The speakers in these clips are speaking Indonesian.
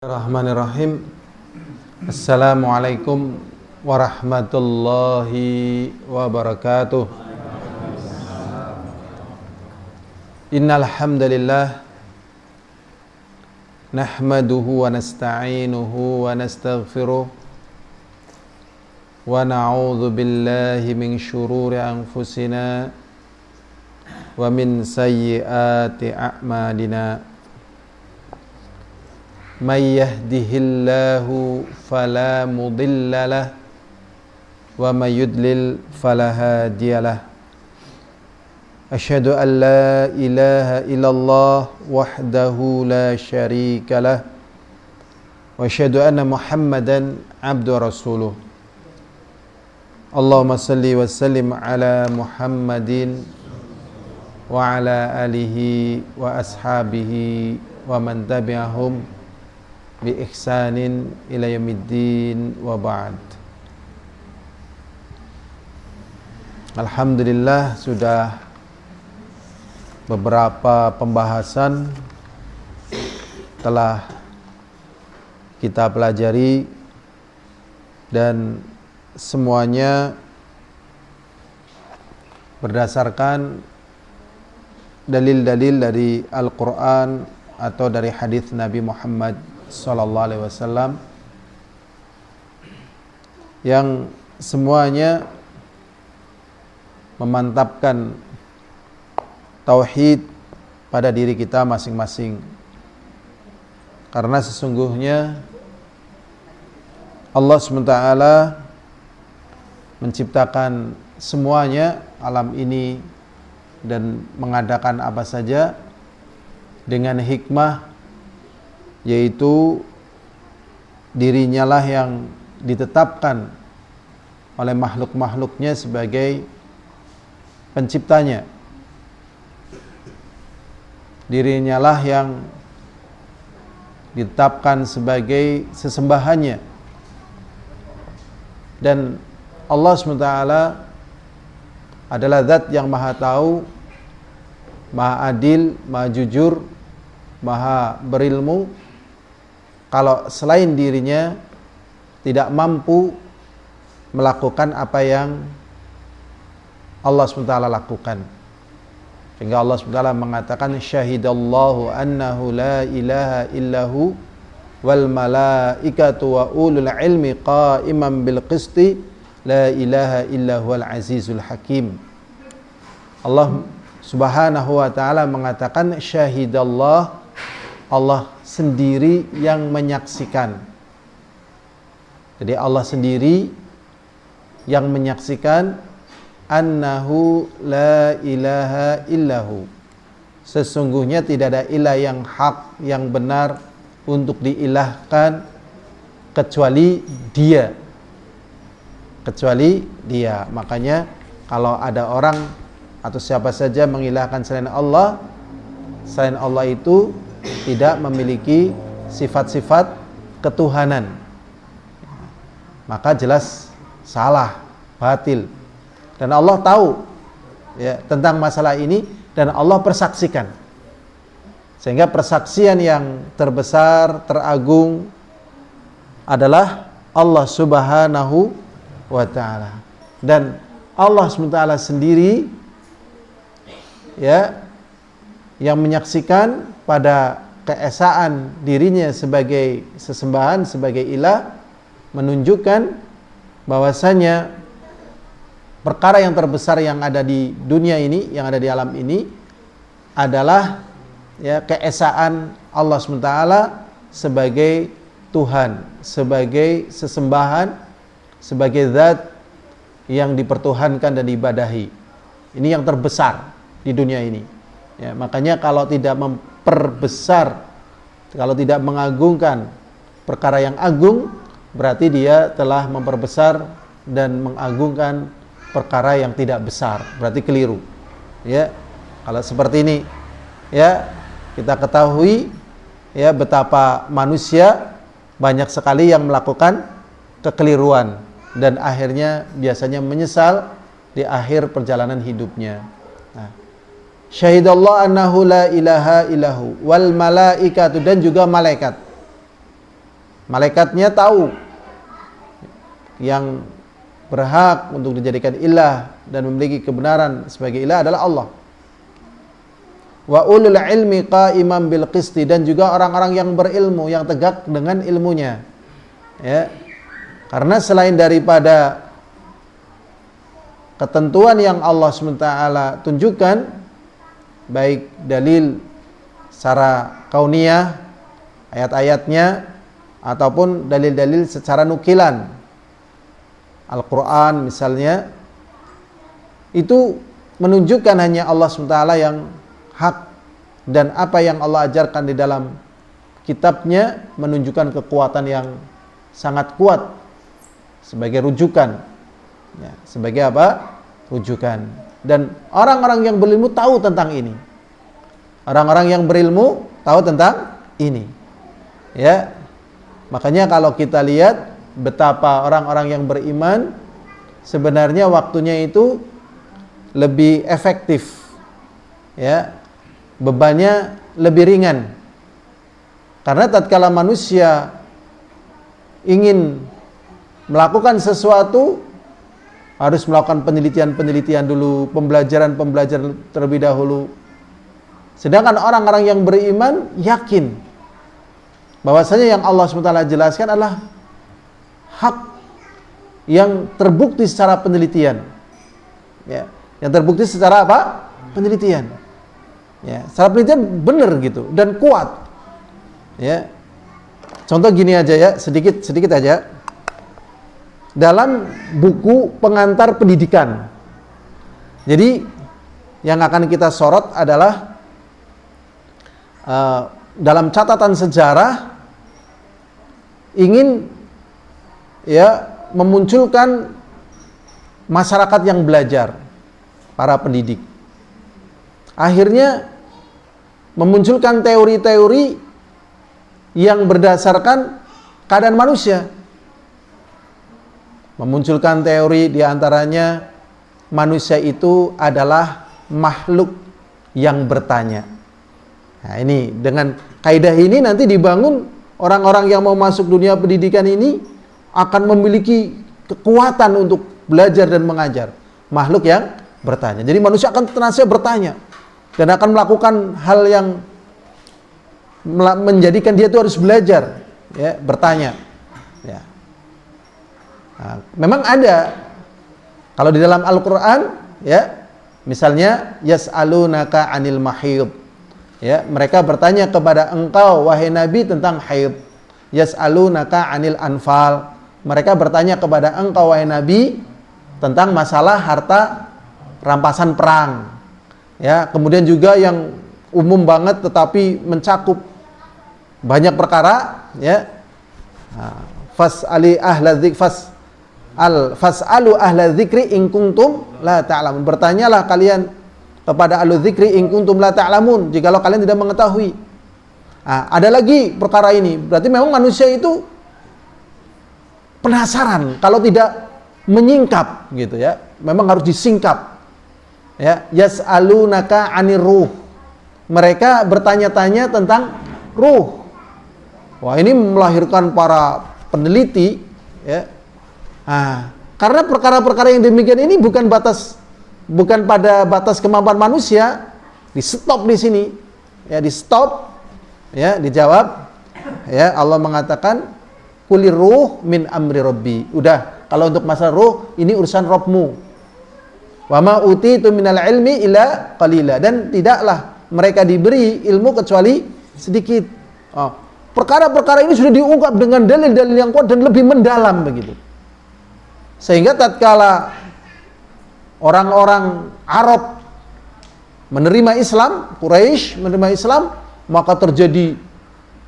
Bismillahirrahmanirrahim. Assalamualaikum warahmatullahi wabarakatuh. Innal hamdalillah nahmaduhu wa nasta'inuhu wa nastaghfiruh wa na'udzu billahi min syururi anfusina wa min sayyiati a'malina. May yahdihillahu fala mudilla lah wa may yudlil fala hadiyalah. Asyhadu an la ilaha illallah wahdahu la syarika lah wa asyhadu anna Muhammadan abdu rasuluh. Allahumma salli wa sallim ala Muhammadin wa ala alihi wa ashabihi wa man tabi'ahum bi ihsanin ila yaumiddin wa ba'd. Alhamdulillah, sudah beberapa pembahasan telah kita pelajari dan semuanya berdasarkan dalil-dalil dari Al-Quran atau dari hadis Nabi Muhammad sallallahu alaihi wasallam, yang semuanya memantapkan tauhid pada diri kita masing-masing. Karena sesungguhnya Allah SWT menciptakan semuanya, alam ini, dan mengadakan apa saja dengan hikmah, yaitu dirinya lah yang ditetapkan oleh makhluk-makhluknya sebagai penciptanya. Dirinya lah yang ditetapkan sebagai sesembahannya. Dan Allah SWT adalah zat yang maha tahu, maha adil, maha jujur, maha berilmu. Kalau selain dirinya tidak mampu melakukan apa yang Allah SWT lakukan. Sehingga Allah SWT mengatakan, syahidallahu annahu la ilaha illahu wal malaikatu wa ulul ilmi qa'iman bil qisti la ilaha illahu al azizul hakim. Allah Subhanahu wa ta'ala mengatakan, syahidallah, Allah sendiri yang menyaksikan. Jadi Allah sendiri yang menyaksikan, annahu la ilaha illahu, sesungguhnya tidak ada ilah yang hak, yang benar untuk diilahkan kecuali Dia. Kecuali Dia. Makanya kalau ada orang atau siapa saja mengilahkan selain Allah itu tidak memiliki sifat-sifat ketuhanan, maka jelas salah, batil. Dan Allah tahu ya tentang masalah ini, dan Allah persaksikan. Sehingga persaksian yang terbesar, teragung adalah Allah Subhanahu wa ta'ala. Dan Allah SWT sendiri ya yang menyaksikan pada keesaan dirinya sebagai sesembahan, sebagai ilah, menunjukkan bahwasanya perkara yang terbesar yang ada di dunia ini, yang ada di alam ini adalah ya keesaan Allah SWT sebagai Tuhan, sebagai sesembahan, sebagai zat yang dipertuhankan dan diibadahi. Ini yang terbesar di dunia ini. Ya, makanya kalau tidak memperbesar, kalau tidak mengagungkan perkara yang agung, berarti dia telah memperbesar dan mengagungkan perkara yang tidak besar, berarti keliru. Ya, kalau seperti ini, ya kita ketahui ya betapa manusia banyak sekali yang melakukan kekeliruan dan akhirnya biasanya menyesal di akhir perjalanan hidupnya. Nah, syahidallah annahu la ilaha illahu wal malaikatu, dan juga malaikat. Malaikatnya tahu yang berhak untuk dijadikan ilah dan memiliki kebenaran sebagai ilah adalah Allah. Wa ulul ilmi qa'iman bil qisti, dan juga orang-orang yang berilmu yang tegak dengan ilmunya. Ya. Karena selain daripada ketentuan yang Allah SWT tunjukkan, baik dalil secara kauniyah, ayat-ayatnya, ataupun dalil-dalil secara nukilan, Al-Quran misalnya, itu menunjukkan hanya Allah SWT yang hak, dan apa yang Allah ajarkan di dalam kitabnya menunjukkan kekuatan yang sangat kuat sebagai rujukan. Ya, sebagai apa? Rujukan. Dan orang-orang yang berilmu tahu tentang ini. Orang-orang yang berilmu tahu tentang ini. Ya. Makanya kalau kita lihat betapa orang-orang yang beriman sebenarnya waktunya itu lebih efektif. Ya. Bebannya lebih ringan. Karena tatkala manusia ingin melakukan sesuatu, harus melakukan penelitian-penelitian dulu, pembelajaran terlebih dahulu. Sedangkan orang-orang yang beriman yakin bahwasanya yang Allah SWT jelaskan adalah hak yang terbukti secara penelitian. Ya, yang terbukti secara apa? Penelitian. Ya, secara penelitian benar gitu dan kuat. Ya. Contoh gini aja ya, sedikit aja. Dalam buku pengantar pendidikan. Jadi yang akan kita sorot adalah dalam catatan sejarah ingin ya memunculkan masyarakat yang belajar, para pendidik. Akhirnya memunculkan teori-teori yang berdasarkan keadaan manusia. Memunculkan teori diantaranya manusia itu adalah makhluk yang bertanya. Nah ini dengan kaidah ini nanti dibangun orang-orang yang mau masuk dunia pendidikan ini akan memiliki kekuatan untuk belajar dan mengajar. Makhluk yang bertanya. Jadi manusia akan senantiasa bertanya dan akan melakukan hal yang menjadikan dia itu harus belajar, ya, bertanya. Ya. Nah, memang ada kalau di dalam Al-Quran, ya, misalnya yas'alunaka 'anil mahid, ya, mereka bertanya kepada engkau wahai Nabi tentang haid. Yas'alunaka 'anil anfal, mereka bertanya kepada engkau wahai Nabi tentang masalah harta rampasan perang. Ya, kemudian juga yang umum banget tetapi mencakup banyak perkara, ya. Fas'ali ahla dzikri fas'alu ahla dzikri in kuntum la ta'lamun. Bertanyalah kalian kepada ahlu dzikri in kuntum la ta'lamun, jikalau kalian tidak mengetahui. Ada lagi perkara ini. Berarti memang manusia itu penasaran, kalau tidak menyingkap gitu ya. Memang harus disingkap. Ya, yas'alunaka 'anir ruh. Mereka bertanya-tanya tentang ruh. Wah, ini melahirkan para peneliti, ya. Karena perkara-perkara yang demikian ini bukan pada batas kemampuan manusia, di stop di sini, ya, di stop, ya, dijawab, ya, Allah mengatakan kulir ruh min amri rabbi. Udah, kalau untuk masalah ruh ini urusan Rabbmu. Wa ma utitu minal ilmi illa qalila, dan tidaklah mereka diberi ilmu kecuali sedikit. Perkara-perkara ini sudah diungkap dengan dalil-dalil yang kuat dan lebih mendalam begitu. Sehingga tatkala orang-orang Arab menerima Islam, Quraisy menerima Islam, maka terjadi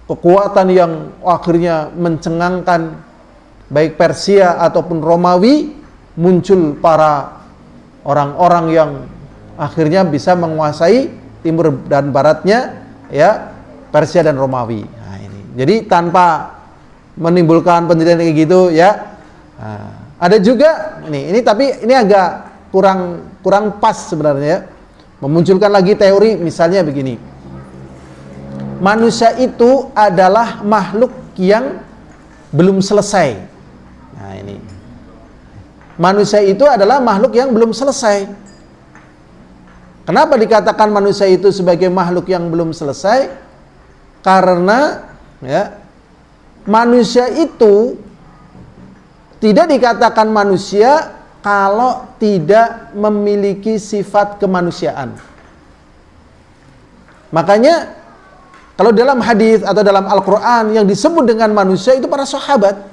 kekuatan yang akhirnya mencengangkan baik Persia ataupun Romawi. Muncul para orang-orang yang akhirnya bisa menguasai timur dan baratnya, ya, Persia dan Romawi. Nah, ini. Jadi tanpa menimbulkan pendirian kayak gitu, ya. Ada juga ini tapi ini agak kurang pas sebenarnya, ya. Memunculkan lagi teori misalnya begini. Manusia itu adalah makhluk yang belum selesai. Nah, ini. Manusia itu adalah makhluk yang belum selesai. Kenapa dikatakan manusia itu sebagai makhluk yang belum selesai? Karena ya, manusia itu tidak dikatakan manusia kalau tidak memiliki sifat kemanusiaan. Makanya kalau dalam hadis atau dalam Al-Quran yang disebut dengan manusia itu para sahabat.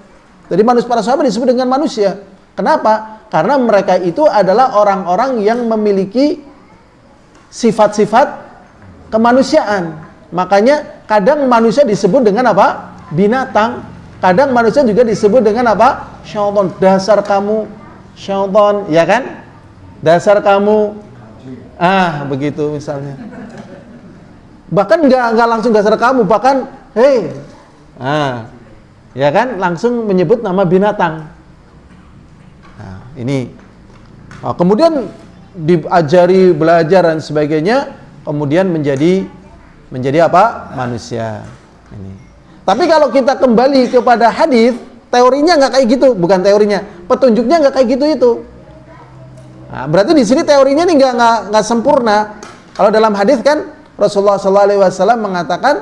Jadi para sahabat disebut dengan manusia. Kenapa? Karena mereka itu adalah orang-orang yang memiliki sifat-sifat kemanusiaan. Makanya kadang manusia disebut dengan apa? Binatang. Kadang manusia juga disebut dengan apa? Syaitan. Dasar kamu syaitan, ya kan? Dasar kamu begitu misalnya. Bahkan nggak langsung dasar kamu, bahkan hei, ya kan? Langsung menyebut nama binatang. Nah, ini. Kemudian diajari, belajar dan sebagainya, kemudian menjadi apa? Manusia. Ini. Tapi kalau kita kembali kepada hadis, teorinya nggak kayak gitu, bukan teorinya, petunjuknya nggak kayak gitu itu. Nah, berarti di sini teorinya ini nggak sempurna. Kalau dalam hadis kan Rasulullah SAW mengatakan,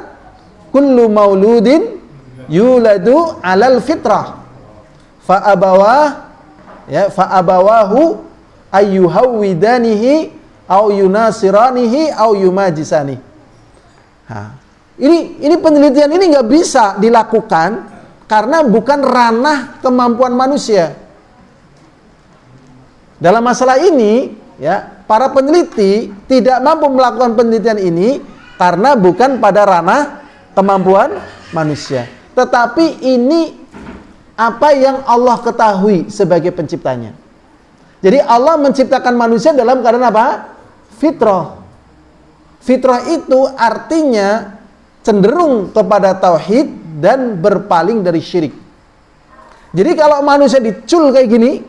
kullu mauludin yuladu alal fitrah, fa'abawahu ayyuhawwidanihi au yunasiranihi au yumajisani. Ini penelitian ini nggak bisa dilakukan karena bukan ranah kemampuan manusia. Dalam masalah ini, ya, para peneliti tidak mampu melakukan penelitian ini karena bukan pada ranah kemampuan manusia. Tetapi ini apa yang Allah ketahui sebagai penciptanya. Jadi Allah menciptakan manusia dalam keadaan apa? Fitrah. Fitrah itu artinya cenderung kepada tauhid dan berpaling dari syirik. Jadi kalau manusia dicul kayak gini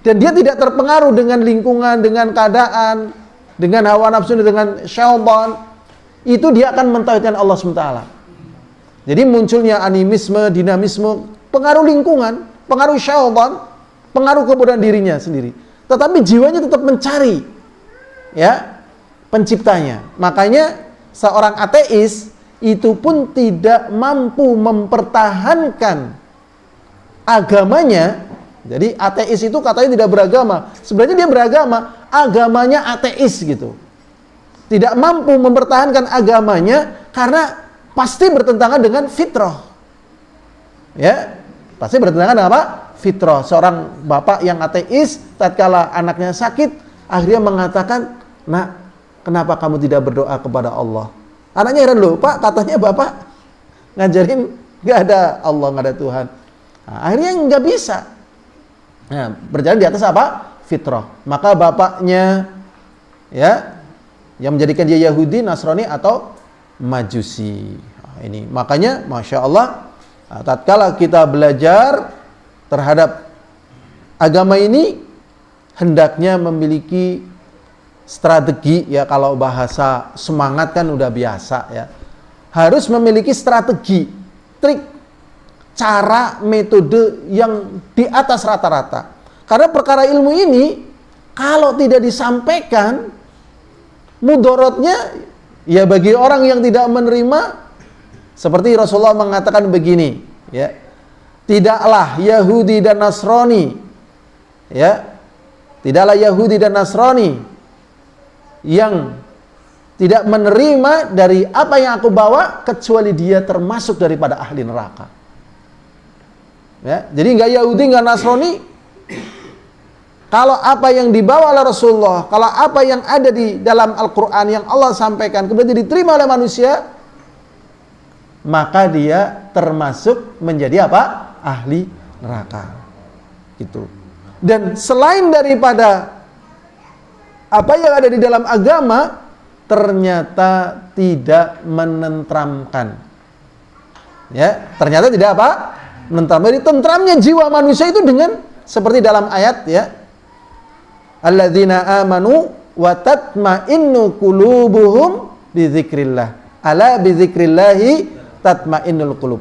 dan dia tidak terpengaruh dengan lingkungan, dengan keadaan, dengan hawa nafsu, dengan syaitan, itu dia akan mentauhidkan Allah SWT. Jadi munculnya animisme, dinamisme, pengaruh lingkungan, pengaruh syaitan, pengaruh kepada dirinya sendiri. Tetapi jiwanya tetap mencari, ya, penciptanya. Makanya seorang ateis itu pun tidak mampu mempertahankan agamanya. Jadi ateis itu katanya tidak beragama. Sebenarnya dia beragama, agamanya ateis gitu. Tidak mampu mempertahankan agamanya karena pasti bertentangan dengan fitrah. Ya, pasti bertentangan dengan apa? Fitrah. Seorang bapak yang ateis tatkala anaknya sakit, akhirnya mengatakan, "Nak, kenapa kamu tidak berdoa kepada Allah?" Anaknya heran, "Loh, Pak, katanya Bapak ngajarin nggak ada Allah, nggak ada Tuhan." Nah, akhirnya nggak bisa. Nah, berjalan di atas apa? Fitrah. Maka bapaknya, ya, yang menjadikan dia Yahudi, Nasrani atau Majusi. Nah, ini makanya, masya Allah, tatkala kita belajar terhadap agama ini, hendaknya memiliki strategi, ya, kalau bahasa semangat kan udah biasa, ya. Harus memiliki strategi, trik, cara, metode yang di atas rata-rata. Karena perkara ilmu ini kalau tidak disampaikan, mudorotnya ya bagi orang yang tidak menerima, seperti Rasulullah mengatakan begini, ya, tidaklah Yahudi dan Nasrani, ya, tidaklah Yahudi dan Nasrani yang tidak menerima dari apa yang aku bawa kecuali dia termasuk daripada ahli neraka. Ya, jadi nggak Yahudi, nggak Nasrani. Kalau apa yang dibawa oleh Rasulullah, kalau apa yang ada di dalam Al-Quran yang Allah sampaikan kemudian diterima oleh manusia, maka dia termasuk menjadi apa? Ahli neraka. Gitu. Dan selain daripada apa yang ada di dalam agama, ternyata tidak menenteramkan. Ya, ternyata tidak apa? Menenteramkan. Jadi tentramnya jiwa manusia itu dengan seperti dalam ayat, ya, alladzina amanu wa tatma'innu qulubuhum bi dzikrillah. Ala bi dzikrillahi tatma'innul qulub.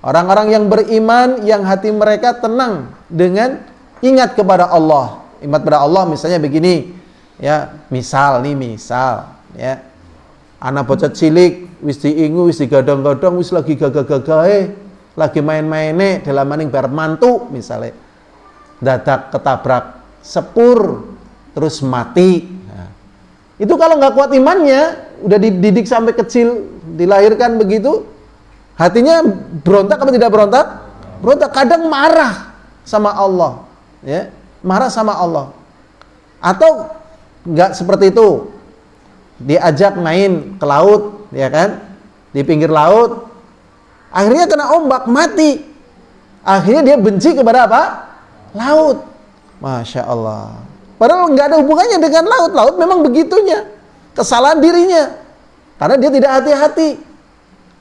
Orang-orang yang beriman yang hati mereka tenang dengan ingat kepada Allah. Ingat kepada Allah misalnya begini, ya, misal ya. Anak bocah cilik wis diingu, wis digadang-gadang, wis lagi gagah-gagahe, lagi main-maine dalam maning bar mantu misalnya. Dadak ketabrak sepur terus mati. Nah, itu kalau nggak kuat imannya, udah dididik sampai kecil, dilahirkan begitu, hatinya berontak apa tidak berontak? Berontak, kadang marah sama Allah, ya, marah sama Allah. Atau nggak seperti itu, diajak main ke laut, ya kan, di pinggir laut, akhirnya kena ombak mati. Akhirnya dia benci kepada apa? Laut. Masya Allah. Padahal nggak ada hubungannya dengan laut. Laut memang begitunya, kesalahan dirinya, karena dia tidak hati-hati.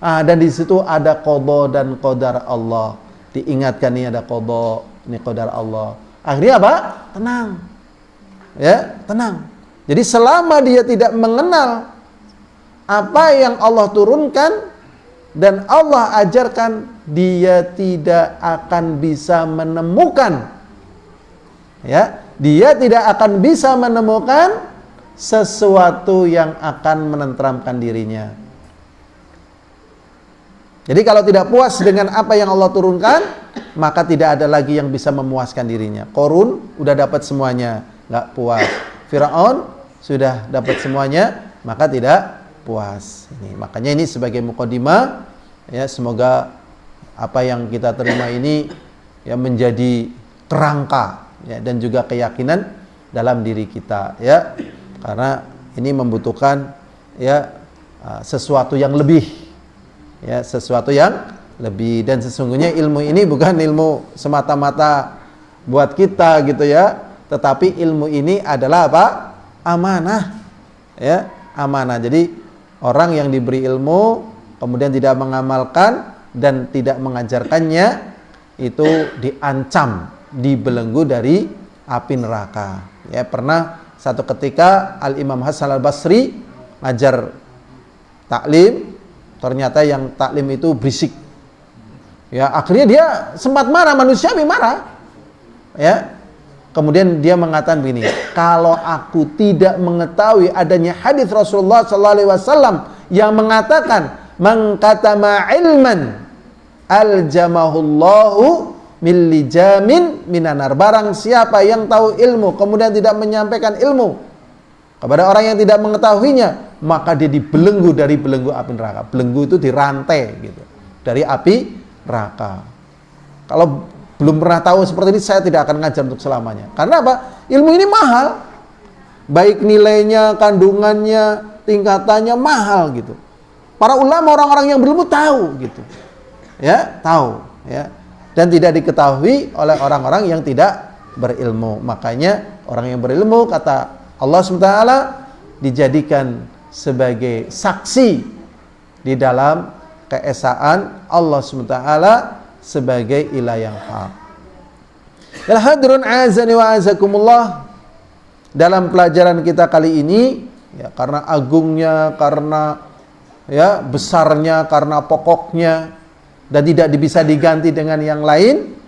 Dan di situ ada qada dan qadar Allah. Diingatkan ini ada qada, ini qadar Allah. Akhirnya apa? Tenang. Ya, tenang. Jadi selama dia tidak mengenal apa yang Allah turunkan dan Allah ajarkan, dia tidak akan bisa menemukan, ya, dia tidak akan bisa menemukan sesuatu yang akan menenteramkan dirinya. Jadi kalau tidak puas dengan apa yang Allah turunkan, maka tidak ada lagi yang bisa memuaskan dirinya. Qarun udah dapat semuanya, nggak puas. Firaun sudah dapat semuanya, maka tidak puas. Makanya ini sebagai mukadimah, ya, semoga apa yang kita terima ini ya menjadi kerangka, ya, dan juga keyakinan dalam diri kita, ya, karena ini membutuhkan, ya, sesuatu yang lebih, ya, sesuatu yang lebih. Dan sesungguhnya ilmu ini bukan ilmu semata-mata buat kita gitu, ya, tetapi ilmu ini adalah apa? Amanah, ya, amanah. Jadi orang yang diberi ilmu kemudian tidak mengamalkan dan tidak mengajarkannya, itu diancam, dibelenggu dari api neraka. Ya, pernah satu ketika Al-Imam Hasan Al-Basri ngajar taklim, ternyata yang taklim itu berisik. Ya, akhirnya dia sempat marah, manusiawi marah. Ya. Kemudian dia mengatakan begini, kalau aku tidak mengetahui adanya hadis Rasulullah SAW yang mengatakan man katama ilman aljamahullahu millijamin minanar, barang siapa yang tahu ilmu kemudian tidak menyampaikan ilmu kepada orang yang tidak mengetahuinya, maka dia dibelenggu dari belenggu api neraka. Belenggu itu dirantai gitu dari api neraka. Kalau belum pernah tahu seperti ini, saya tidak akan ngajar untuk selamanya. Karena apa? Ilmu ini mahal. Baik nilainya, kandungannya, tingkatannya mahal gitu. Para ulama, orang-orang yang berilmu tahu gitu. Ya, tahu, ya. Dan tidak diketahui oleh orang-orang yang tidak berilmu. Makanya orang yang berilmu, kata Allah SWT, dijadikan sebagai saksi di dalam keesaan Allah SWT sebagai ilah yang hak. Al-hadirun azani wa azakumullah, dalam pelajaran kita kali ini, ya, karena agungnya, karena, ya, besarnya, karena pokoknya dan tidak bisa diganti dengan yang lain,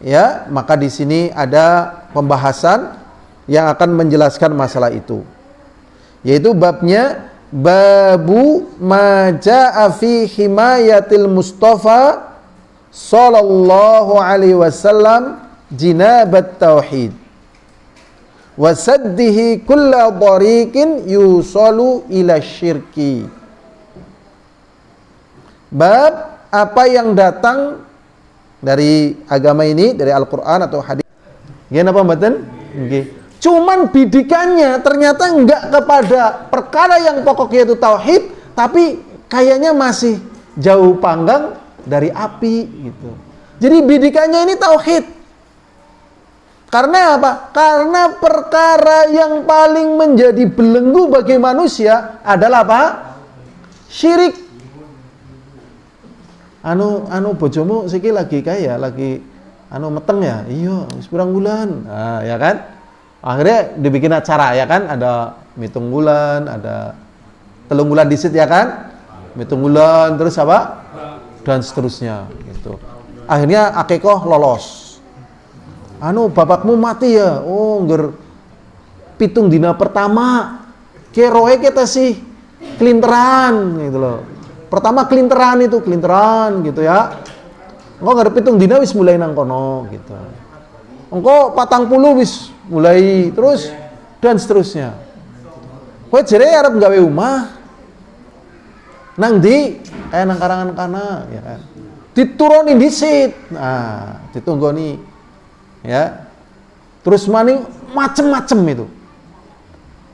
ya, maka di sini ada pembahasan yang akan menjelaskan masalah itu, yaitu babnya babu ma jaa fi himayatil Mustafa sallallahu alaihi wasallam jinabat tauhid wa saddihi kulla dhariqin yusalu ila syirki. Bab apa yang datang dari agama ini, dari Al-Quran atau hadis. Gimana apa mboten? Nggih. Cuman bidikannya ternyata enggak kepada perkara yang pokok yaitu tauhid, tapi kayaknya masih jauh panggang dari api gitu. Jadi bidikannya ini tauhid. Karena apa? Karena perkara yang paling menjadi belenggu bagi manusia adalah apa? Syirik. Anu bojomu siki lagi kaya, lagi meteng ya. Iya, wis pirang bulan. Nah, ya kan? Akhirnya dibikin acara, ya kan? Ada mitung bulan, ada telung bulan disit, ya kan? Mitung bulan, terus apa? Dan seterusnya. gitu. Akhirnya akikoh lolos. Anu bapakmu mati ya. Oh, ngger pitung dina pertama keroe kita sih kelinteran gitu loh. Pertama kelinteran gitu ya. Engko ngger pitung dina wis mulai nang kono gitu. Engko 40 wis mulai terus dan seterusnya. Kowe jere arep gawe omah nang ndi? Nang karangan kana ya kan. Dituruni dhisit. Nah, ditunggoni ya. Terus maning macem-macem itu.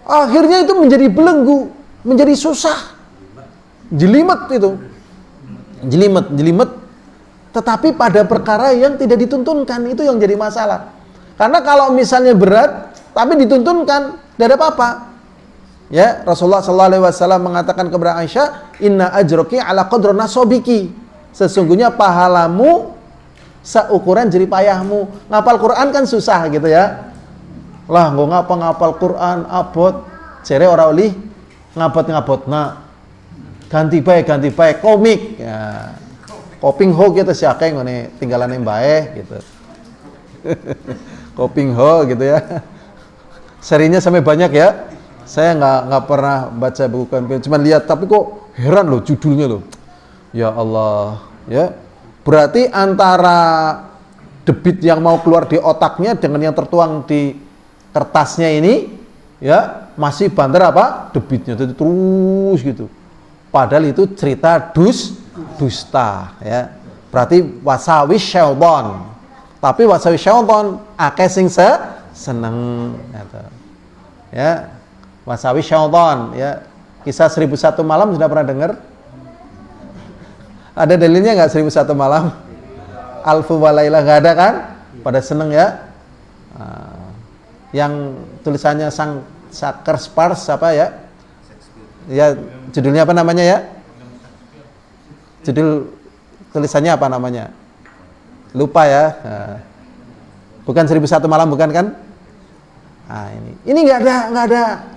Akhirnya itu menjadi belenggu, menjadi susah. Jelimet itu. Jelimet. Tetapi pada perkara yang tidak dituntunkan, itu yang jadi masalah. Karena kalau misalnya berat tapi dituntunkan, tidak ada apa-apa. Ya, Rasulullah SAW mengatakan kepada Aisyah, "Inna ajroki ala qadra nasobiki." Sesungguhnya pahalamu seukuran jerih payahmu. Ngapal Quran kan susah gitu ya. Lah, nggak ngapal Quran abot, jere ora oleh ngabot. Nah, ganti bae komik. Ya. Koping ho gitu sih akeh ngene tinggalane mbae gitu. Koping ho gitu ya. Serinya sampai banyak ya. Saya nggak pernah baca buku komik, cuma lihat tapi kok heran loh judulnya loh. Ya Allah, ya. Berarti antara debit yang mau keluar di otaknya dengan yang tertuang di kertasnya ini ya masih banter apa? Debitnya itu terus gitu. Padahal itu cerita dusta ya. Berarti wasawi syaitan. Tapi wasawi syaitan akeh sing seneng gitu. Ya. Wasawi syaitan ya. Kisah 1001 malam sudah pernah dengar? Ada dalilnya enggak 1001 malam? Alfu walailah enggak ada kan? Pada seneng ya. Yang tulisannya sang Saker Spars apa ya? Ya, judulnya apa namanya ya? Judul tulisannya apa namanya? Lupa ya. Bukan 1001 malam bukan kan? Nah, ini enggak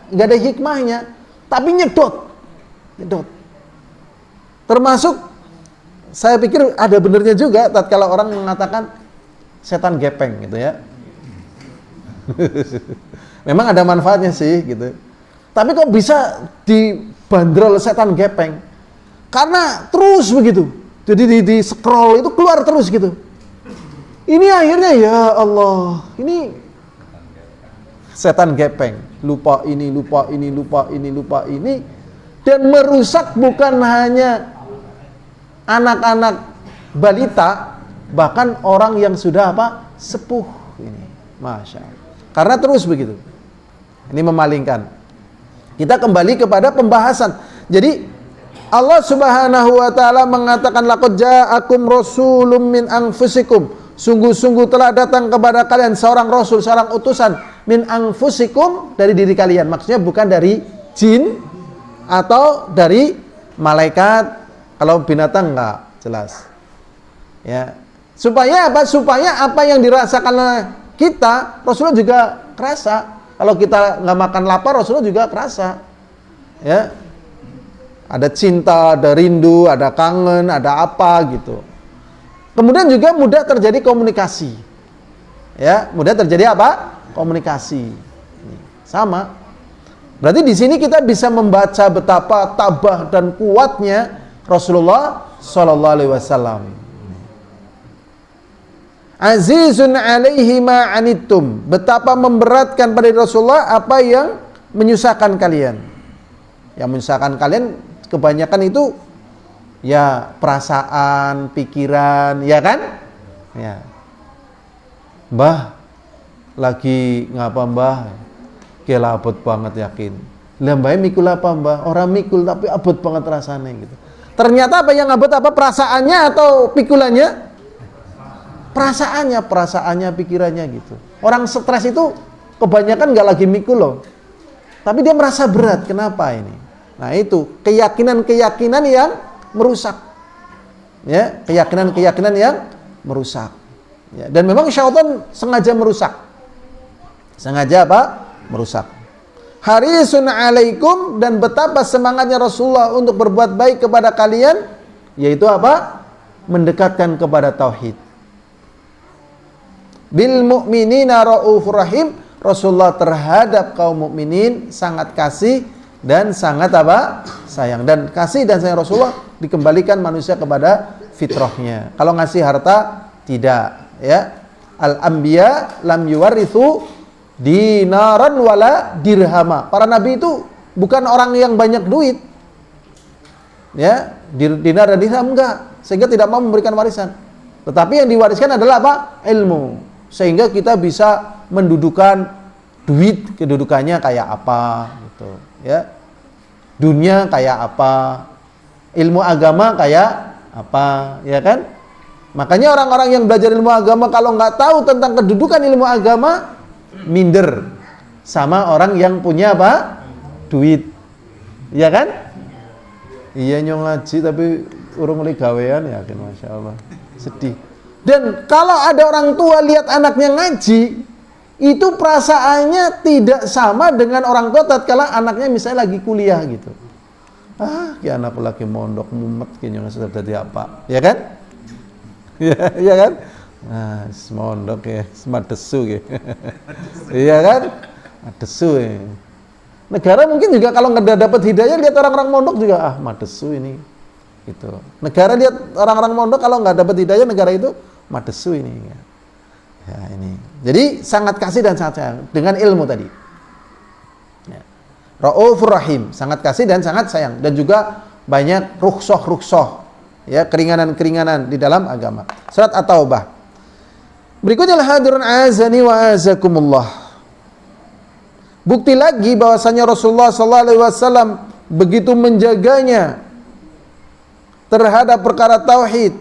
ada hikmahnya, tapi nyedot. Termasuk saya pikir ada benernya juga tatkala orang mengatakan setan gepeng gitu ya. Memang ada manfaatnya sih gitu. Tapi kok bisa dibanderol setan gepeng? Karena terus begitu. Jadi di scroll itu keluar terus gitu. Ini akhirnya ya Allah, ini setan gepeng. Lupa ini dan merusak bukan hanya anak-anak balita, bahkan orang yang sudah apa? Sepuh ini. Masya Allah. Karena terus begitu. Ini memalingkan. Kita kembali kepada pembahasan. Jadi Allah Subhanahu wa taala mengatakan laqad ja'akum rasulun min anfusikum. Sungguh-sungguh telah datang kepada kalian seorang rasul, seorang utusan min anfusikum, dari diri kalian. Maksudnya bukan dari jin atau dari malaikat. Kalau binatang enggak jelas. Ya. Supaya apa? Supaya apa yang dirasakan oleh kita, Rasulullah juga kerasa. Kalau kita nggak makan lapar, Rasulullah juga kerasa. Ya, ada cinta, ada rindu, ada kangen, ada apa gitu. Kemudian juga mudah terjadi komunikasi. Ya, mudah terjadi apa? Komunikasi. Sama. Berarti di sini kita bisa membaca betapa tabah dan kuatnya Rasulullah Shallallahu Alaihi Wasallam. Azizun alaihi ma anittum, betapa memberatkan pada Rasulullah apa yang menyusahkan kalian. Yang menyusahkan kalian kebanyakan itu ya perasaan, pikiran, ya kan? Ya. Mbah lagi ngapa mbah? Kela abot banget yakin. Lah mbah mikul apa mbah? Orang mikul tapi abot banget rasanya gitu. Ternyata apa yang abot apa? Perasaannya atau pikulannya? Perasaannya, pikirannya gitu. Orang stres itu kebanyakan nggak lagi mikul loh, tapi dia merasa berat. Kenapa ini? Nah itu keyakinan yang merusak, ya, keyakinan yang merusak. Ya, dan memang syaitan sengaja merusak. Sengaja apa? Merusak. Harisun alaikum, dan betapa semangatnya Rasulullah untuk berbuat baik kepada kalian, yaitu apa? mendekatkan kepada tauhid. Bil mu'minina raufur rahim. Rasulullah terhadap kaum mukminin sangat kasih dan sangat apa? Sayang. Dan kasih dan sayang Rasulullah dikembalikan manusia kepada fitrahnya. Kalau ngasih harta tidak, ya. Al-anbiya lam yuwarithu dinaran wala dirhama. Para nabi itu bukan orang yang banyak duit. Ya, dinar dan dirham enggak, sehingga tidak mau memberikan warisan. Tetapi yang diwariskan adalah apa? Ilmu. Sehingga kita bisa mendudukan duit, kedudukannya kayak apa gitu, ya. Dunia kayak apa? Ilmu agama kayak apa, ya kan? Makanya orang-orang yang belajar ilmu agama kalau nggak tahu tentang kedudukan ilmu agama, minder sama orang yang punya apa? Duit, ya kan? Iya nyong ngaji tapi urung mulai gawean, yakin, masya Allah, sedih. Dan kalau ada orang tua lihat anaknya ngaji, itu perasaannya tidak sama dengan orang tua tatkala anaknya misalnya lagi kuliah gitu. Ya anak lagi mondok mumet kayaknya sudah jadi apa, ya kan? Ya kan? Nah, mondok ya, madesu ya. Iya kan? Madesu ya. Negara mungkin juga kalau nggak dapat hidayah lihat orang-orang mondok juga madesu ini. Gitu. Negara lihat orang-orang mondok kalau nggak dapat hidayah negara itu madesu ini. Ya ini. Jadi sangat kasih dan sangat sayang dengan ilmu tadi. Ya. Raufur rahim, sangat kasih dan sangat sayang, dan juga banyak rukhsah, ya, keringanan-keringanan di dalam agama. Surat At-Taubah. Berikutnya hadirun azani wa azakumullah. Bukti lagi bahwasanya Rasulullah SAW begitu menjaganya terhadap perkara tauhid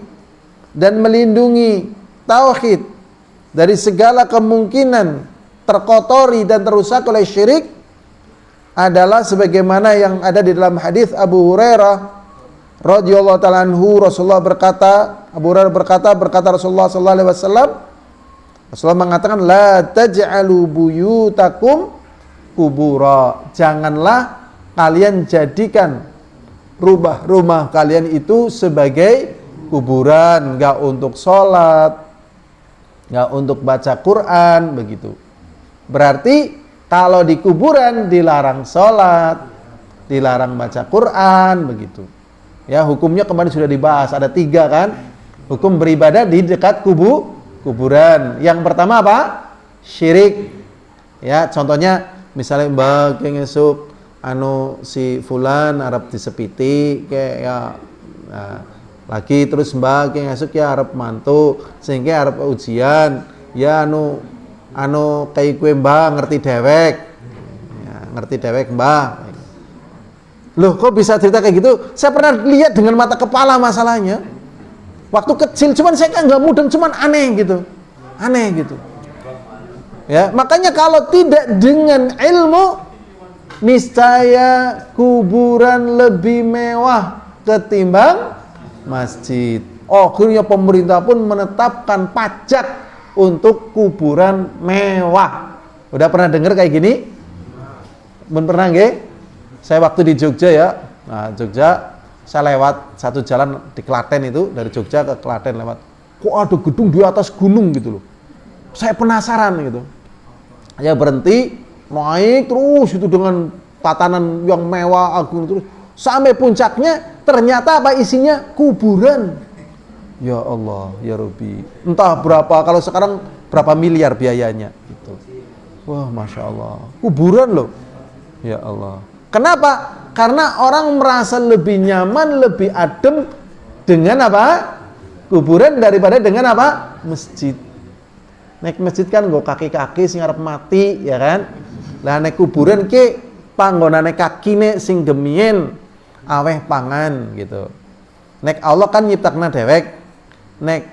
dan melindungi tauhid dari segala kemungkinan terkotori dan terusak oleh syirik adalah sebagaimana yang ada di dalam hadis Abu Hurairah radhiyallahu ta'ala anhu. Rasulullah berkata, Abu Hurairah berkata Rasulullah sallallahu alaihi wasallam, Rasulullah mengatakan, la taj'alu buyutakum kubura. Janganlah kalian jadikan rumah kalian itu sebagai kuburan, enggak untuk sholat, enggak untuk baca Quran, begitu. Berarti kalau di kuburan dilarang sholat, dilarang baca Quran, begitu. Ya, hukumnya kemarin sudah dibahas, ada 3 kan? Hukum beribadah di dekat kuburan. Yang pertama apa? Syirik. Ya, contohnya misalnya mbak ngesuk si fulan arep disepiti kayak ya, nah, lagi terus mbak ngesuk ya arep mantu sehingga arep ujian ya kayak kue mbak ngerti dewek ya, ngerti dewek mbak. Loh kok bisa cerita kayak gitu? Saya pernah lihat dengan mata kepala masalahnya waktu kecil, cuman saya kan nggak mudeng, cuman aneh gitu ya. Makanya kalau tidak dengan ilmu, niscaya kuburan lebih mewah ketimbang masjid. Akhirnya pemerintah pun menetapkan pajak untuk kuburan mewah. Udah pernah dengar kayak gini? Belum pernah nggih? Saya waktu di Jogja ya. Nah, Jogja saya lewat satu jalan di Klaten itu, dari Jogja ke Klaten lewat. Kok ada gedung di atas gunung gitu loh. Saya penasaran gitu. Ya berhenti, naik terus itu dengan tatanan yang mewah agung terus sampai puncaknya ternyata apa isinya? Kuburan. Ya Allah, ya Rabbi. Entah berapa, kalau sekarang berapa miliar biayanya gitu. Wah, Masya Allah. Kuburan loh. Ya Allah. Kenapa? Karena orang merasa lebih nyaman, lebih adem dengan apa? Kuburan daripada dengan apa? Masjid. Naik masjid kan nggo kaki-kaki sing arep mati, ya kan? Lah naik kuburan ki panggonane kakine sing gemien aweh pangan gitu. Nek Allah kan nyiptakna dewek, nek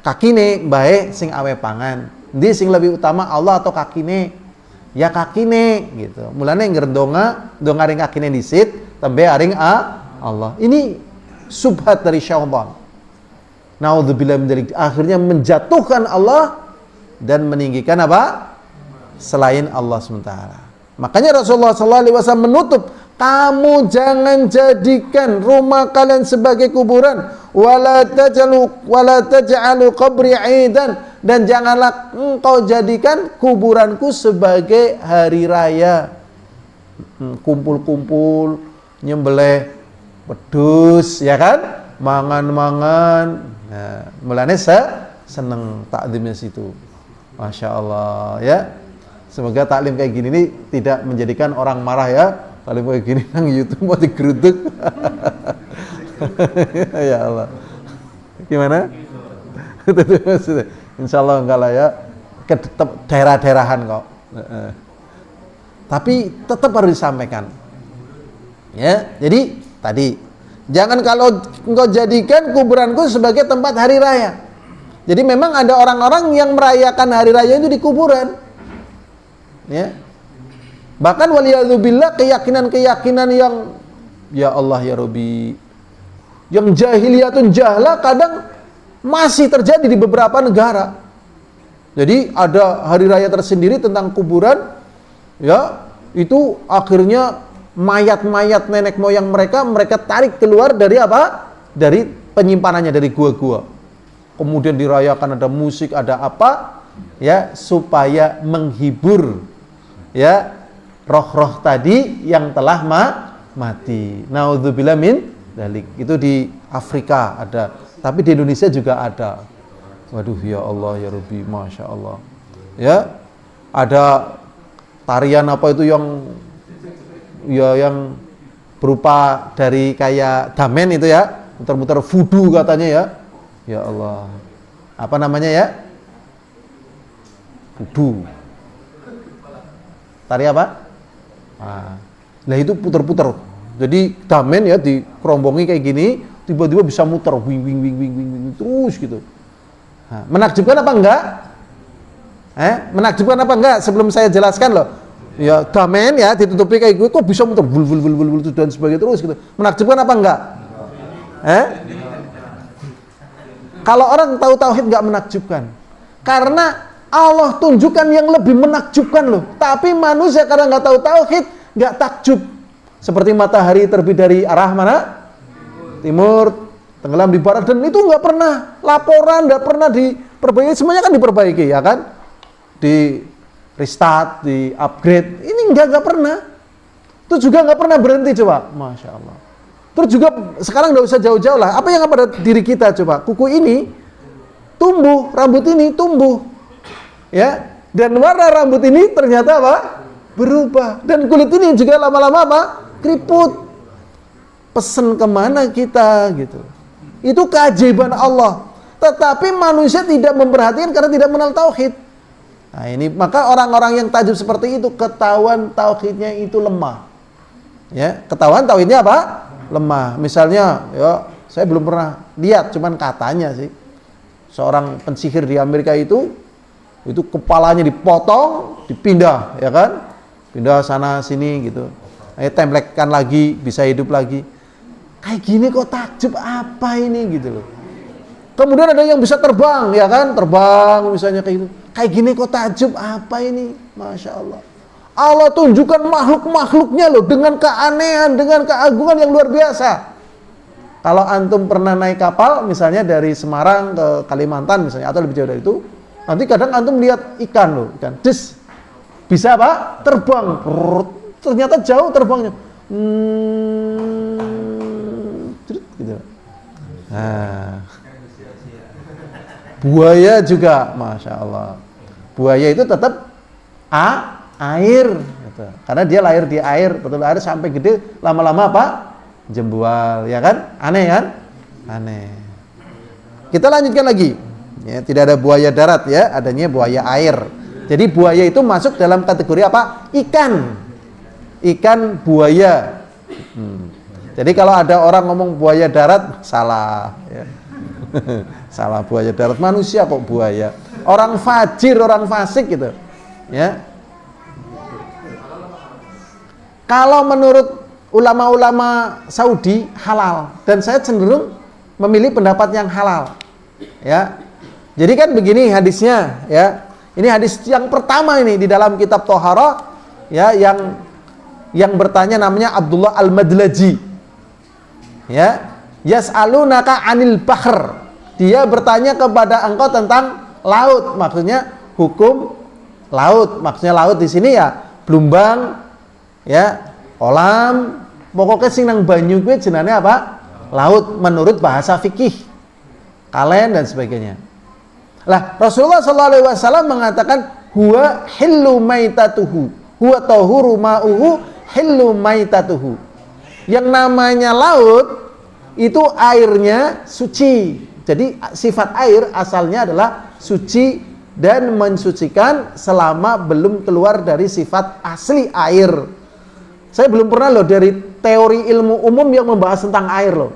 kakine bae sing aweh pangan. Ndi sing lebih utama Allah atau kakine? Ya kakine gitu. Mulane ngerdonga, donga ring kakine disit, tembe aring Allah. Ini subhat dari syaitan. Naudzubillah min dzalik. Akhirnya menjatuhkan Allah dan meninggikan apa? Selain Allah SWT. Makanya Rasulullah SAW menutup kamu jangan jadikan rumah kalian sebagai kuburan, wala taj'alu qabri 'idan, dan janganlah engkau jadikan kuburanku sebagai hari raya. Kumpul-kumpul, nyembelih wedhus, ya kan? Mangan-mangan. Nah, mulane seneng taklimnya situ. Masya Allah, ya. Semoga taklim kayak gini nih tidak menjadikan orang marah, ya. Taklim kayak gini nang YouTube mau digeruduk. Ya Allah. Gimana? Insya Allah enggak lah, ya. Tetap daerah-daerahan kok. Tapi tetap harus disampaikan. Ya, jadi tadi jangan kalau engkau jadikan kuburanku sebagai tempat hari raya. Jadi memang ada orang-orang yang merayakan hari raya itu di kuburan. Ya. Bahkan waliyadzubillah keyakinan-keyakinan yang ya Allah ya Rabbi, yang jahiliyatun jahla kadang masih terjadi di beberapa negara. Jadi ada hari raya tersendiri tentang kuburan, ya, itu akhirnya mayat-mayat nenek moyang mereka tarik keluar dari apa? Dari penyimpanannya, dari gua-gua. Kemudian dirayakan, ada musik, ada apa? Ya, supaya menghibur, ya, roh-roh tadi yang telah mati. Naudzubillah min dzalik. Itu di Afrika ada, tapi di Indonesia juga ada. Waduh, ya Allah ya Rabbi, Masya Allah. Ya, ada tarian apa itu yang berupa dari kayak damen itu, ya, muter-muter voodoo katanya, ya. Ya Allah. Apa namanya, ya? Voodoo. Tari apa? Nah itu puter-puter. Jadi damen, ya, dikerombongi kayak gini, tiba-tiba bisa muter wing terus gitu. Nah, menakjubkan apa enggak? Menakjubkan apa enggak? Sebelum saya jelaskan loh. Ya, damen, ya, ditutupi kayak gue, kok bisa muter bul dan sebagainya terus gitu. Menakjubkan apa enggak? Kalau orang tahu tauhid enggak menakjubkan. Karena Allah tunjukkan yang lebih menakjubkan loh. Tapi manusia karena enggak tahu tauhid, enggak takjub. Seperti matahari terbit dari arah mana? Timur, tenggelam di barat, dan itu enggak pernah laporan, enggak pernah diperbaiki. Semuanya kan diperbaiki, ya kan? Di restart, di upgrade. Ini enggak pernah. Itu juga enggak pernah berhenti, coba. Masya Allah. Terus juga sekarang enggak usah jauh-jauh lah. Apa yang ada pada diri kita, coba? Kuku ini tumbuh, rambut ini tumbuh, ya. Dan warna rambut ini ternyata apa? Berubah. Dan kulit ini juga lama-lama apa? Keriput. Pesen kemana kita, gitu. Itu keajaiban Allah. Tetapi manusia tidak memperhatikan karena tidak mengenal tauhid. Nah ini, maka orang-orang yang tajub seperti itu ketahuan tauhidnya itu lemah. Ya, ketahuan tauhidnya apa? Lemah. Misalnya, ya, saya belum pernah lihat, cuman katanya sih, seorang pensihir di Amerika itu kepalanya dipotong, dipindah, ya kan? Pindah sana sini gitu. Templekkan lagi, bisa hidup lagi. Kayak gini kok takjub apa ini gitu loh. Kemudian ada yang bisa terbang, ya kan? Terbang misalnya kayak gitu. Kayak gini kok takjub apa ini? Masya Allah. Allah tunjukkan makhluk-makhluknya loh, dengan keanehan, dengan keagungan yang luar biasa. Kalau antum pernah naik kapal, misalnya dari Semarang ke Kalimantan misalnya, atau lebih jauh dari itu, nanti kadang antum lihat ikan loh, ikan des, bisa apa? Terbang. Ternyata jauh terbangnya. Gitu. Nah, buaya juga, Masya Allah. Buaya itu tetap air, gitu. Karena dia lahir di air, betul air sampai gede, lama-lama apa? Jembual, ya kan? Aneh kan? Aneh. Kita lanjutkan lagi. Ya, tidak ada buaya darat, ya, adanya buaya air. Jadi buaya itu masuk dalam kategori apa? Ikan buaya. Jadi kalau ada orang ngomong buaya darat, salah, ya. Salah, buaya darat manusia kok buaya. Orang fajir, orang fasik gitu. Ya. Kalau menurut ulama-ulama Saudi halal, dan saya cenderung memilih pendapat yang halal. Ya. Jadi kan begini hadisnya, ya. Ini hadis yang pertama ini di dalam kitab Thaharah, ya, yang yang bertanya namanya Abdullah Al-Madlaji. Ya, yas'alunaka 'anil bahr. Dia bertanya kepada engkau tentang laut, maksudnya hukum laut. Maksudnya laut di sini ya blumbang, ya, kolam, pokoknya sing nang banyu kuwi jenenge apa? Laut menurut bahasa fikih. Kalen dan sebagainya. Lah, Rasulullah sallallahu alaihi wasallam mengatakan huwa hillu maitatuhu, huwa tahuru ma'uhu hillu maitatuhu. Yang namanya laut itu airnya suci. Jadi sifat air asalnya adalah suci dan mensucikan selama belum keluar dari sifat asli air. Saya belum pernah loh dari teori ilmu umum yang membahas tentang air loh.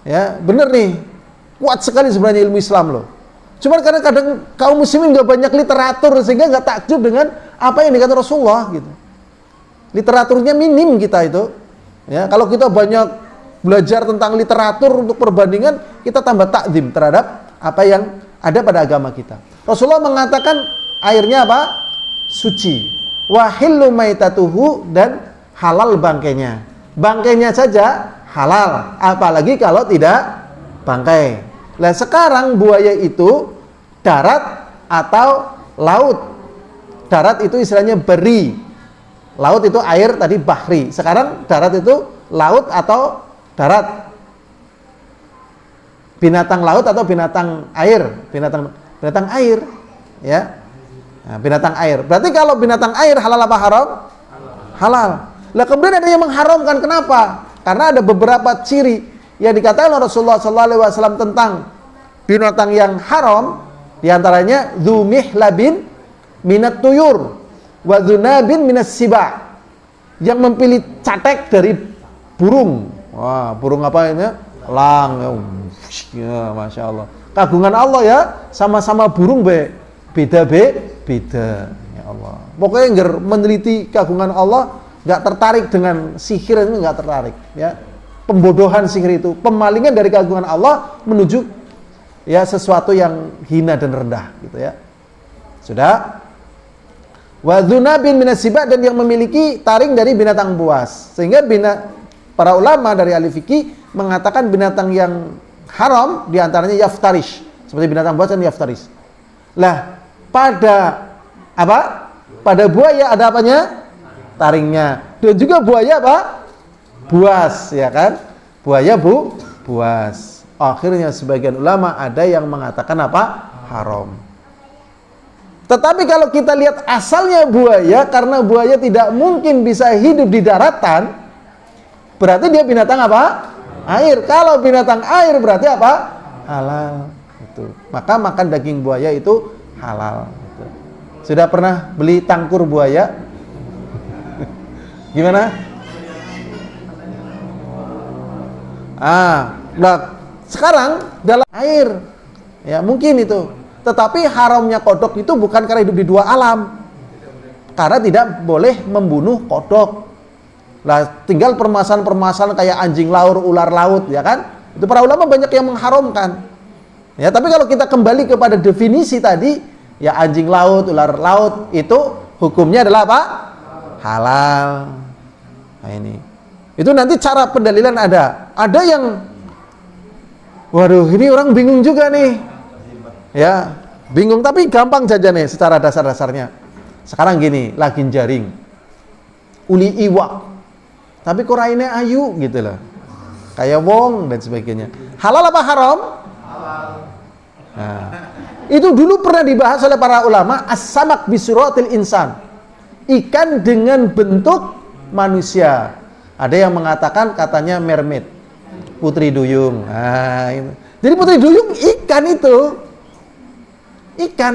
Ya, bener nih. Kuat sekali sebenarnya ilmu Islam loh. Cuman karena kadang kaum muslimin gak banyak literatur sehingga gak takjub dengan apa yang dikatakan Rasulullah gitu. Literaturnya minim kita itu. Ya, kalau kita banyak belajar tentang literatur untuk perbandingan, kita tambah takdim terhadap apa yang ada pada agama kita. Rasulullah mengatakan airnya apa? Suci. Wa hillu maitatuhu, dan halal bangkainya. Bangkainya saja halal, apalagi kalau tidak bangkai. Nah, sekarang buaya itu darat atau laut. Darat itu istilahnya beri. Laut itu air tadi bahri. Sekarang darat itu laut atau darat. Binatang laut atau binatang air? Binatang air, ya. Nah, binatang air. Berarti kalau binatang air halal apa haram? Halal. Lah kemudian ada yang mengharamkan, kenapa? Karena ada beberapa ciri yang dikatakan oleh Rasulullah SAW tentang binatang yang haram, diantaranya dzumih-labin minat tuyur wa dzunabin minas siba, yang mempilih catek dari burung. Wah, burung apa ini? Elang. Ya, Masya Allah. Kagungan Allah ya, sama-sama burung beda. Ya Allah. Pokoknya yang meneliti kagungan Allah, nggak tertarik dengan sihir ini, nggak tertarik. Ya, pembodohan sihir itu, pemalingan dari kagungan Allah menuju ya sesuatu yang hina dan rendah, gitu ya. Sudah. Wa dzunabin minas siba, dan yang memiliki taring dari binatang buas. Sehingga para ulama dari ahli fikih mengatakan binatang yang haram diantaranya yaftarish, seperti binatang buas dan yaftarish. Lah, pada apa? Pada buaya ada apanya? Taringnya. Dan juga buaya apa? Buas, ya kan? Buaya buas. Akhirnya sebagian ulama ada yang mengatakan apa? Haram. Tetapi kalau kita lihat asalnya buaya, karena buaya tidak mungkin bisa hidup di daratan, berarti dia binatang apa? Air. Kalau binatang air berarti apa? Halal. Itu. Maka makan daging buaya itu halal. Gitu. Sudah pernah beli tangkur buaya? Gimana? Nah, sekarang dalam air, ya mungkin itu. Tetapi haramnya kodok itu bukan karena hidup di dua alam, karena tidak boleh membunuh kodok. Nah, tinggal permasalahan kayak anjing laut, ular laut, ya kan? Itu para ulama banyak yang mengharamkan. Ya, tapi kalau kita kembali kepada definisi tadi, ya anjing laut, ular laut itu hukumnya adalah apa? Halal. Nah ini. Itu nanti cara pendalilan ada. Ada yang, waduh, ini orang bingung juga nih. Ya, bingung tapi gampang saja nih secara dasar-dasarnya. Sekarang gini, lagi jaring. Uli iwak. Tapi kok raine ayu gitu loh. Kayak wong dan sebagainya. Halal apa haram? Halal. Nah, itu dulu pernah dibahas oleh para ulama, as-samak bisuratil insan. Ikan dengan bentuk manusia. Ada yang mengatakan katanya mermaid, putri duyung. Nah, itu. Jadi putri duyung ikan itu. Ikan.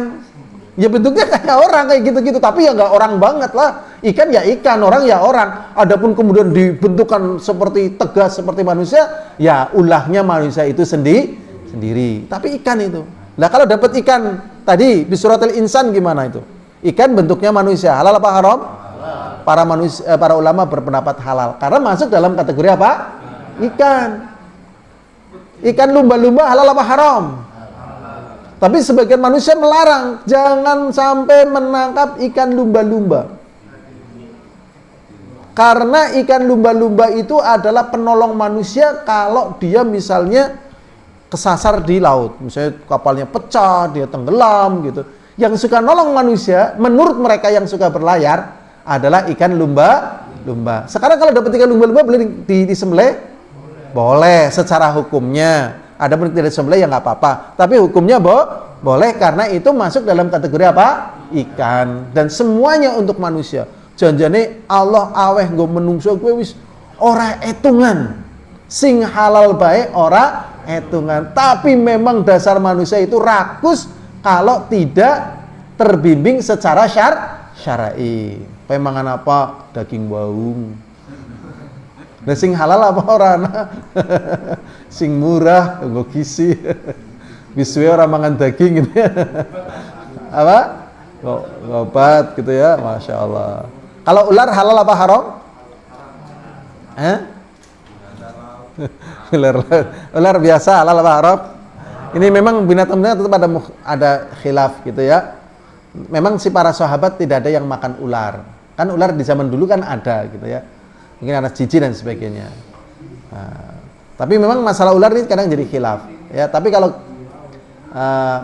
Ya bentuknya kayak orang kayak gitu-gitu, tapi ya nggak orang banget lah. Ikan ya ikan, orang ya orang. Adapun kemudian dibentukkan seperti tegas seperti manusia, ya ulahnya manusia itu sendiri. Tapi ikan itu. Nah, kalau dapat ikan tadi di suratul insan gimana itu? Ikan bentuknya manusia, halal apa haram? Para ulama berpendapat halal karena masuk dalam kategori apa? Ikan. Ikan lumba-lumba halal apa haram? Tapi sebagian manusia melarang, jangan sampai menangkap ikan lumba-lumba. Karena ikan lumba-lumba itu adalah penolong manusia kalau dia misalnya kesasar di laut. Misalnya kapalnya pecah, dia tenggelam gitu. Yang suka nolong manusia, menurut mereka yang suka berlayar, adalah ikan lumba-lumba. Sekarang kalau dapat ikan lumba-lumba boleh disembelih? Boleh secara hukumnya. Ada pun tidak disembelih ya nggak apa-apa. Tapi hukumnya boleh karena itu masuk dalam kategori apa? Ikan. Dan semuanya untuk manusia. Janjane Allah aweh nggo menungso kowe wis ora etungan. Sing halal bae ora etungan. Tapi memang dasar manusia itu rakus kalau tidak terbimbing secara syar'i. Kowe mangan apa? Daging baung. Nah sing halal apa ora ana? Sing murah nggo gizi. Wis suwe ora mangan daging gitu. Apa? Ngobat gitu ya, Masya Allah. Kalau ular halal apa haram? Ular biasa halal apa haram? Ini memang binatang-binatang tetap ada khilaf gitu ya. Memang si para sahabat tidak ada yang makan ular. Kan ular di zaman dulu kan ada gitu ya. Mungkin ada jijik dan sebagainya. Nah, tapi memang masalah ular ini kadang jadi khilaf ya. Tapi kalau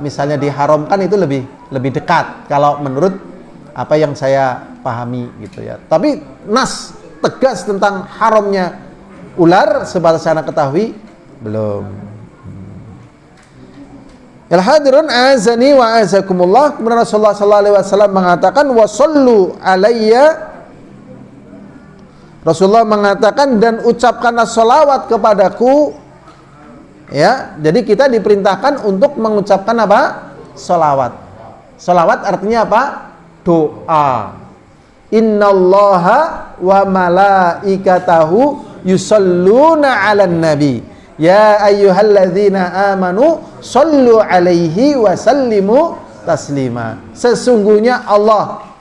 misalnya diharamkan itu lebih dekat kalau menurut apa yang saya pahami gitu ya. Tapi nas tegas tentang haramnya ular sebatas saya ketahui belum. Al-hadirun azani wa azakumullah. Kemudian Rasulullah sallallahu alaihi wasallam mengatakan wasallu alayya. Rasulullah mengatakan dan ucapkanlah salawat kepadaku. Ya, jadi kita diperintahkan untuk mengucapkan apa? Salawat. Salawat artinya apa? Doa. Innallaha wa malaikatahu yusalluna 'alan nabi. Ya ayyuhalladzina amanu sallu 'alaihi wa sallimu taslima. Sesungguhnya Allah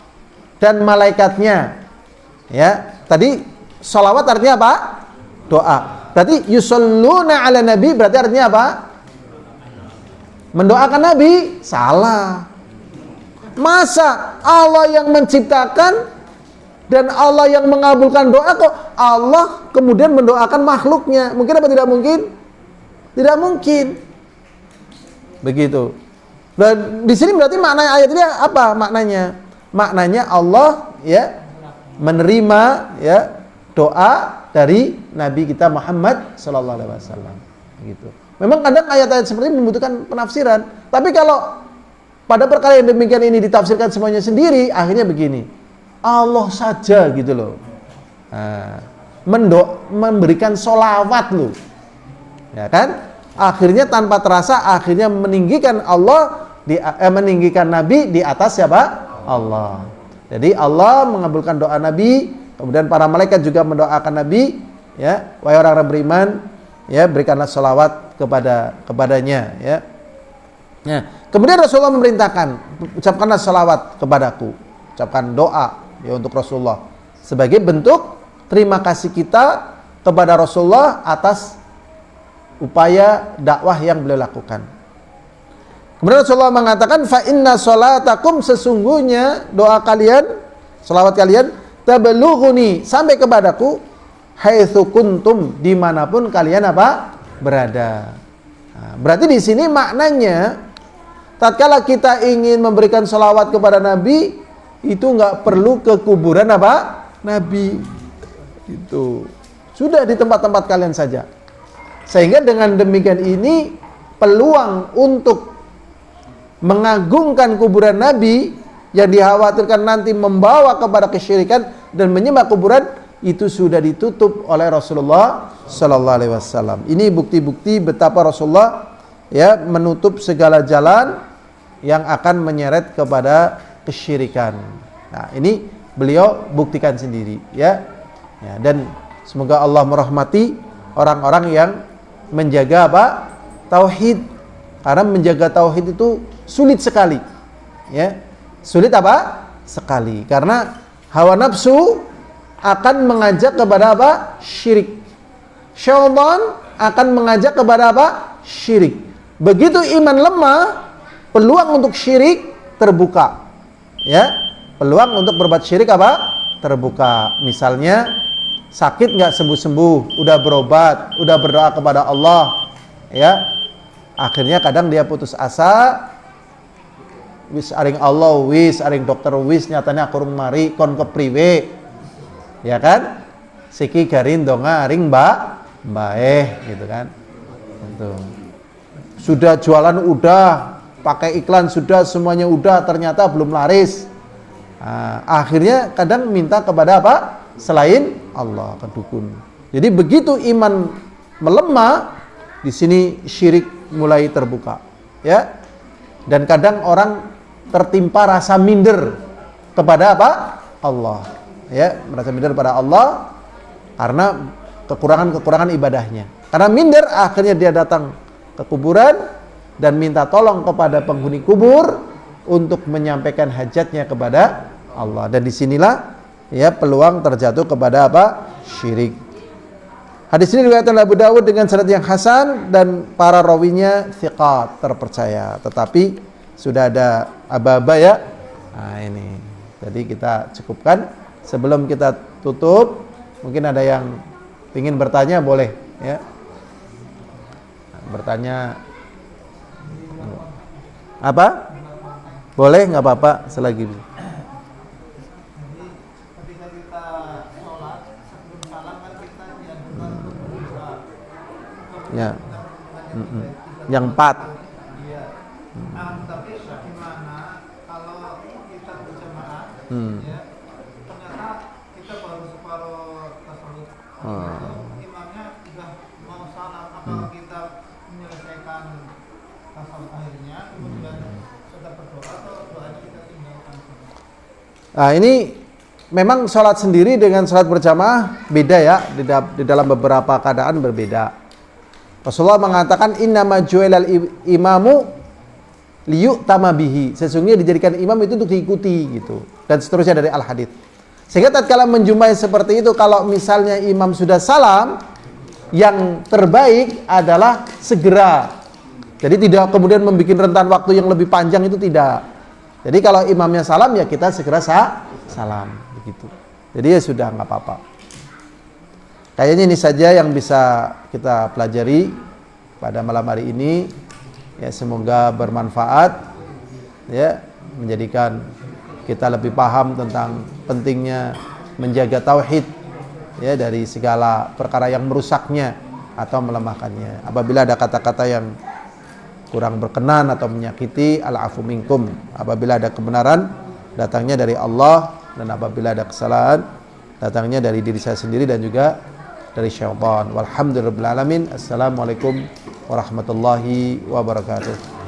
dan malaikatnya. Ya, tadi salawat artinya apa? Doa. Tadi yusalluna 'ala nabi berarti artinya apa? Mendoakan nabi? Salah. Masa Allah yang menciptakan dan Allah yang mengabulkan doa kok Allah kemudian mendoakan makhluknya? Mungkin apa tidak mungkin? Tidak mungkin. Begitu. Dan di sini berarti makna ayat ini apa maknanya? Maknanya Allah ya menerima ya doa dari Nabi kita Muhammad sallallahu alaihi wasallam. Gitu. Memang kadang ayat-ayat seperti ini membutuhkan penafsiran. Tapi kalau pada perkara yang demikian ini ditafsirkan semuanya sendiri, akhirnya begini. Allah saja gitu loh. Nah, memberikan sholawat loh. Ya kan? Akhirnya tanpa terasa akhirnya meninggikan Allah meninggikan Nabi di atas siapa? Allah. Jadi Allah mengabulkan doa Nabi, kemudian para malaikat juga mendoakan Nabi, ya, wahai orang-orang beriman, ya, berikanlah sholawat kepadanya, ya. Nah, kemudian Rasulullah memerintahkan, ucapkanlah sholawat kepadaku, ucapkan doa ya untuk Rasulullah sebagai bentuk terima kasih kita kepada Rasulullah atas upaya dakwah yang beliau lakukan. Kemudian Rasulullah mengatakan fa inna sholatakum, sesungguhnya doa kalian, sholawat kalian tablughuni, sampai kepadaku haitsu kuntum, dimanapun kalian apa? Berada. Nah, berarti di sini maknanya tatkala kita ingin memberikan sholawat kepada Nabi itu nggak perlu ke kuburan apa? Nabi. Itu sudah di tempat-tempat kalian saja. Sehingga dengan demikian ini peluang untuk mengagungkan kuburan Nabi yang dikhawatirkan nanti membawa kepada kesyirikan dan menyembah kuburan itu sudah ditutup oleh Rasulullah sallallahu alaihi wasallam. Ini bukti-bukti betapa Rasulullah ya menutup segala jalan yang akan menyeret kepada kesyirikan. Nah, ini beliau buktikan sendiri ya. Ya, dan semoga Allah merahmati orang-orang yang menjaga apa? Tauhid. Karena menjaga tauhid itu sulit sekali. Ya. Sulit apa? Sekali. Karena hawa nafsu akan mengajak kepada apa? Syirik. Syaitan akan mengajak kepada apa? Syirik. Begitu iman lemah, peluang untuk syirik terbuka. Ya. Peluang untuk berbuat syirik apa? terbuka. Misalnya sakit nggak sembuh-sembuh, udah berobat, udah berdoa kepada Allah, ya, akhirnya kadang dia putus asa. Wis aring Allah, wis aring dokter, wis nyatanya aku mari kon kepriwe, ya kan? Siki garin donga aring bae gitu kan. Itu. Sudah jualan udah, pakai iklan sudah, semuanya udah, ternyata belum laris. Nah, akhirnya kadang minta kepada apa? Selain Allah, ke dukun. Jadi begitu iman melemah, di sini syirik mulai terbuka, ya. Dan kadang orang tertimpa rasa minder kepada apa? Allah, ya, merasa minder pada Allah karena kekurangan ibadahnya. Karena minder, akhirnya dia datang ke kuburan dan minta tolong kepada penghuni kubur untuk menyampaikan hajatnya kepada Allah. Dan disinilah, ya, peluang terjatuh kepada apa? Syirik. Hadis ini diriwayatkan oleh Abu Dawud dengan sanad yang hasan dan para rawinya thiqat, terpercaya. Tetapi sudah ada aba-aba, ya. Nah, ini. Jadi kita cukupkan. Sebelum kita tutup, mungkin ada yang ingin bertanya, boleh, ya. Bertanya apa? Boleh, nggak apa-apa, selagi ketika kita sholat sebelum salam kan kita dianjurkan untuk berdoa. ya. Yang 4. Iya. Tapi bagaimana kalau kita berjamaah, ya, ternyata kita baru separuh tasawuf. Imamnya sudah mau salam, apakah kita menyelesaikan tasawuf akhirnya, kemudian sudah berdoa atau doanya kita tinggalkan? Nah, ini memang sholat sendiri dengan sholat berjamaah beda, ya, di dalam beberapa keadaan berbeda. Rasulullah mengatakan innama ju'ilal imamu liyu'tama bihi. Sesungguhnya dijadikan imam itu untuk diikuti gitu. Dan seterusnya dari al-hadits. Sehingga tatkala menjumpai seperti itu, kalau misalnya imam sudah salam, yang terbaik adalah segera. Jadi tidak kemudian membuat rentan waktu yang lebih panjang, itu tidak. Jadi kalau imamnya salam, ya kita segera salam begitu. Jadi ya sudah, nggak apa-apa. Kayaknya ini saja yang bisa kita pelajari pada malam hari ini. Ya, semoga bermanfaat, ya, menjadikan kita lebih paham tentang pentingnya menjaga tauhid, ya, dari segala perkara yang merusaknya atau melemahkannya. Apabila ada kata-kata yang kurang berkenan atau menyakiti, al-afu minkum. Apabila ada kebenaran, datangnya dari Allah, dan apabila ada kesalahan, datangnya dari diri saya sendiri dan juga dari syaitan. Walhamdulillahirabbil alamin. Assalamualaikum warahmatullahi wabarakatuh.